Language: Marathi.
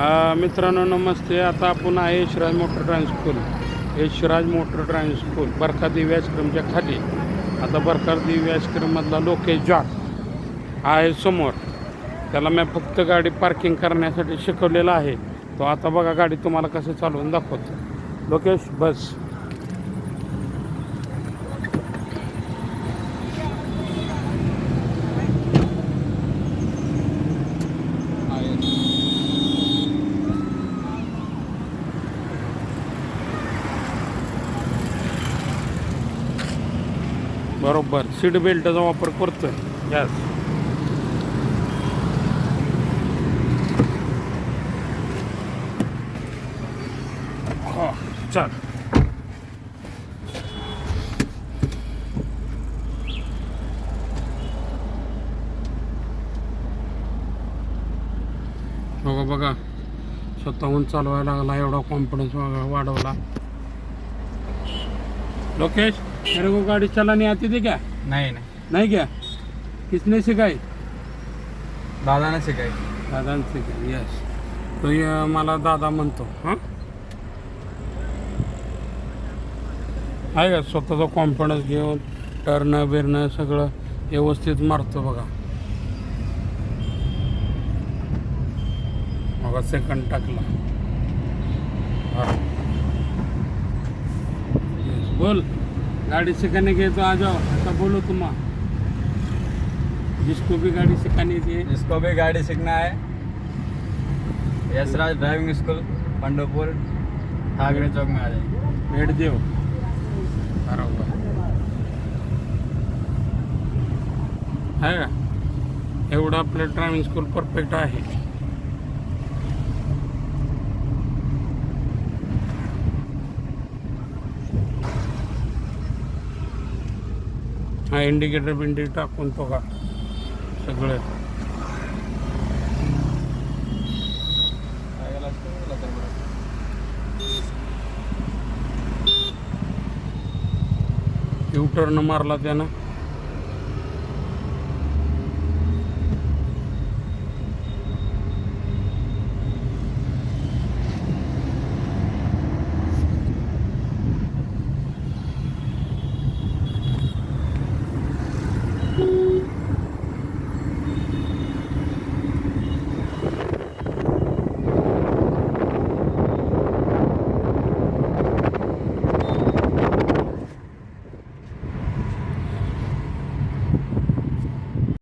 मित्रांनो नमस्ते. आता आपण आहे Yashraj motor driving school. Yashraj motor driving school Barkha Divya आश्रमच्या खाली. आता बरखा दिव्य आश्रममधला लोकेश जॉक आहे समोर. त्याला मी फक्त गाडी पार्किंग करण्यासाठी शिकवलेलं आहे. तो आता बघा गाडी तुम्हाला कसं चालवून दाखवतो. लोकेश बस. बरोबर सीट बेल्टचा वापर करतोय. यस. चल बघा स्वतःहून चालवायला लागला. एवढा कॉन्फिडन्स वाढवला. लोकेश मेरे को गाड़ी चलानी आती थी क्या? नहीं नहीं क्या? किसने सिखाई? दादा ने सिखाई. दादाने सिखाई. यस. तो ये मला दादा म्हणतो. हां आहे का स्वतःचा कॉन्फिडन्स घेऊन टर्न बिरणं सगळं व्यवस्थित मारतो बघा. बघा सेकंड टाकला. बोल गाड़ी सिखाने के तो आ जाओ. ऐसा बोलो तुम. जिसको भी गाड़ी सिखानी थी, जिसको भी गाड़ी सीखना है, यशराज ड्राइविंग स्कूल पंडोपुर ठाकरे चौक में आ जाएंगे. भेट देव. बरोबर आहे का? एवढं आपलं ड्रायव्हिंग स्कूल परफेक्ट आहे. हा इंडिकेटर बिंडिकेटर टाकून तो का सगळं यू टर्न मारला त्यानं.